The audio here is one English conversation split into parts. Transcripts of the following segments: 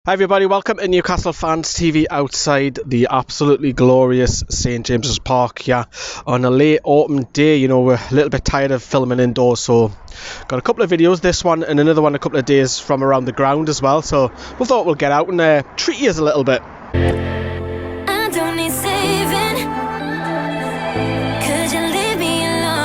Hi everybody, welcome to Newcastle Fans TV outside the absolutely glorious St James's Park here on a late autumn day. You know, we're a little bit tired of filming indoors, so got a couple of videos, this one and another one a couple of days from around the ground as well. So we thought we'll get out and treat you a little bit. I don't need saving. Could you leave me alone?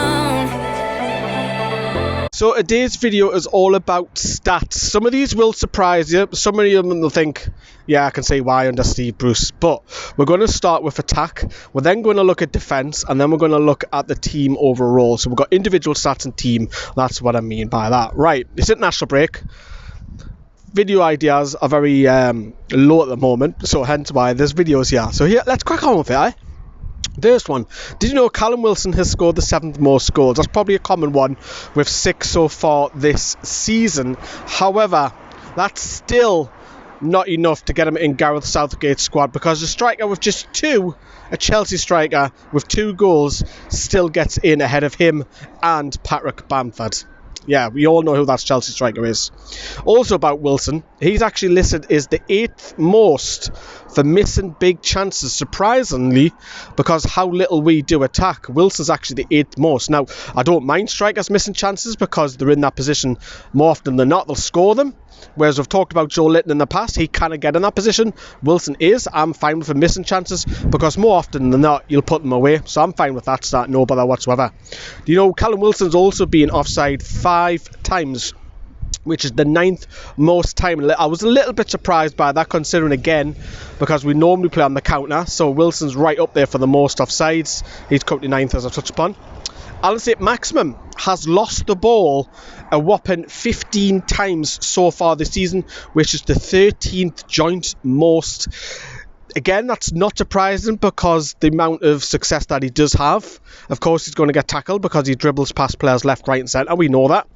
So today's video is all about stats. Some of these will surprise you. Some of them will think, yeah, I can see why under Steve Bruce. But we're going to start with attack. We're then going to look at defence. And then we're going to look at the team overall. So we've got individual stats and team. That's what I mean by that. Right, it's international break. Video ideas are very low at the moment. So hence why there's videos here. So here, let's crack on with it, eh? First one, did you know Callum Wilson has scored the 7th most goals? That's probably a common one with 6 so far this season. However, that's still not enough to get him in Gareth Southgate's squad, because a striker with just 2, a Chelsea striker with 2 goals, still gets in ahead of him and Patrick Bamford. Yeah, we all know who that Chelsea striker is. Also about Wilson, he's actually listed as the 8th most for missing big chances, surprisingly, because how little we do attack. Wilson's actually the 8th most. Now, I don't mind strikers missing chances because they're in that position more often than not. They'll score them. Whereas we've talked about Joe Litton in the past, he cannot get in that position. Wilson is. I'm fine with him missing chances because more often than not, you'll put them away. So I'm fine with that start, no bother whatsoever. You know, Callum Wilson's also been offside 5 times, which is the 9th most time. I was a little bit surprised by that, considering again, because we normally play on the counter. So Wilson's right up there for the most offsides. He's currently 9th, as I've touched upon. Saint-Maximin has lost the ball a whopping 15 times so far this season, which is the 13th joint most. Again, that's not surprising because the amount of success that he does have. Of course, he's going to get tackled because he dribbles past players left, right and centre. We know that.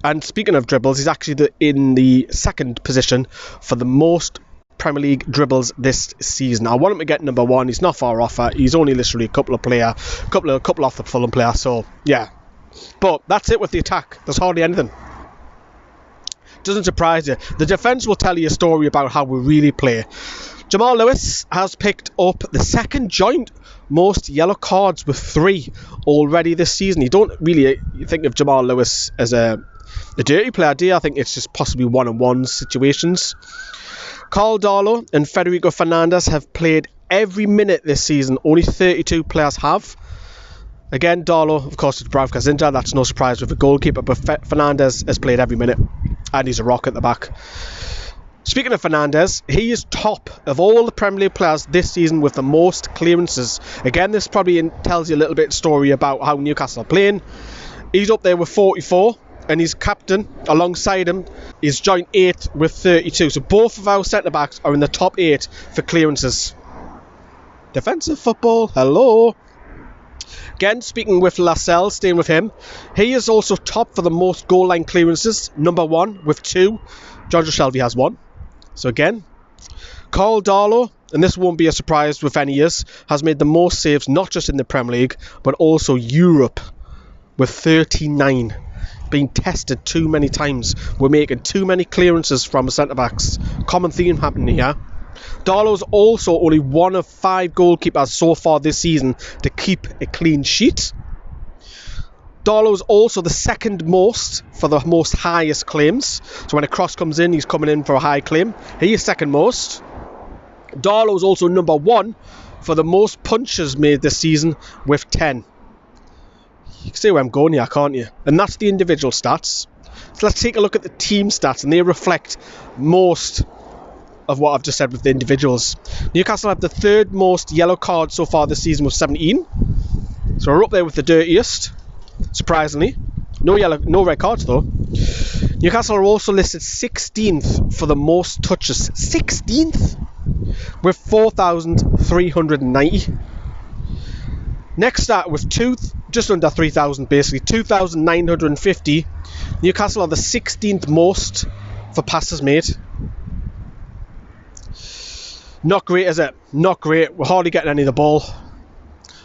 And speaking of dribbles, he's actually in the 2nd position for the most Premier League dribbles this season. I want him to get number 1. He's not far off. He's only literally a couple off the Fulham player. So yeah, but that's it with the attack. There's hardly anything. Doesn't surprise you. The defence will tell you a story about how we really play. Jamal Lewis has picked up the 2nd joint most yellow cards with 3 already this season. You don't really think of Jamal Lewis as a dirty player, do you? I think it's just possibly one-on-one situations. Carl Darlow and Federico Fernandez have played every minute this season. Only 32 players have. Again, Darlow, of course, it's Bravka's injured. That's no surprise with a goalkeeper, but Fernandez has played every minute and he's a rock at the back. Speaking of Fernandez, he is top of all the Premier League players this season with the most clearances. Again, this probably tells you a little bit of story about how Newcastle are playing. He's up there with 44. And his captain, alongside him, is joint 8th with 32. So both of our centre-backs are in the top 8 for clearances. Defensive football, hello. Again, speaking with Lascelles, staying with him, he is also top for the most goal line clearances, number 1 with 2. Giorgio Shelvey has 1. So again, Carl Darlow, and this won't be a surprise with any of us, has made the most saves, not just in the Premier League, but also Europe, with 39. Being tested too many times. We're making too many clearances from centre-backs. Common theme happening here. Darlow's also only one of 5 goalkeepers so far this season to keep a clean sheet. Darlow's also the 2nd most for the most highest claims. So when a cross comes in, he's coming in for a high claim. He is 2nd most. Darlow's also number 1 for the most punches made this season with 10. You can see where I'm going here, can't you? And that's the individual stats. So let's take a look at the team stats, and they reflect most of what I've just said with the individuals. Newcastle have the 3rd most yellow cards so far this season with 17. So we're up there with the dirtiest, surprisingly. No red cards though. Newcastle are also listed 16th for the most touches. 16th? With 4,390. Next start with just under 3,000 basically, 2,950. Newcastle are the 16th most for passes made. Not great, is it? Not great. We're hardly getting any of the ball.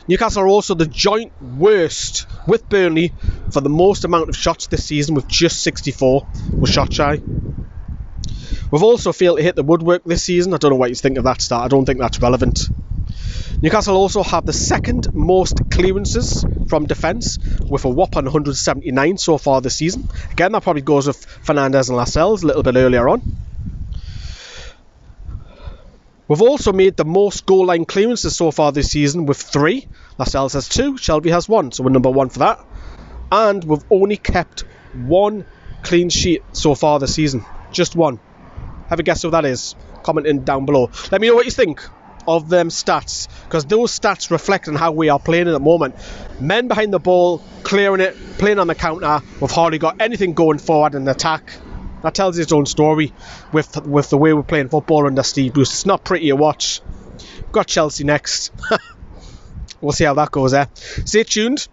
Newcastle are also the joint worst with Burnley for the most amount of shots this season with just 64. We're shot shy. We've also failed to hit the woodwork this season. I don't know what you think of that stat. I don't think that's relevant. Newcastle also have the second most clearances from defence, with a whopping 179 so far this season. Again, that probably goes with Fernandez and Lascelles a little bit earlier on. We've also made the most goal line clearances so far this season with 3. Lascelles has 2, Shelby has 1, so we're number 1 for that. And we've only kept 1 clean sheet so far this season. Just 1. Have a guess who that is? Commenting down below. Let me know what you think of them stats, because those stats reflect on how we are playing at the moment. Men behind the ball, clearing it, playing on the counter. We've hardly got anything going forward in attack. That tells its own story with the way we're playing football under Steve Bruce. It's not pretty to watch. We've got Chelsea next. We'll see how that goes there. Stay tuned.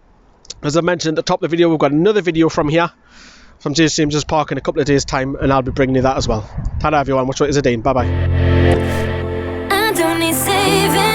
As I mentioned at the top of the video, we've got another video from here, from St James's Park in a couple of days' time, and I'll be bringing you that as well. Ta-da everyone, watch what is a day. Bye-bye. I don't need saving.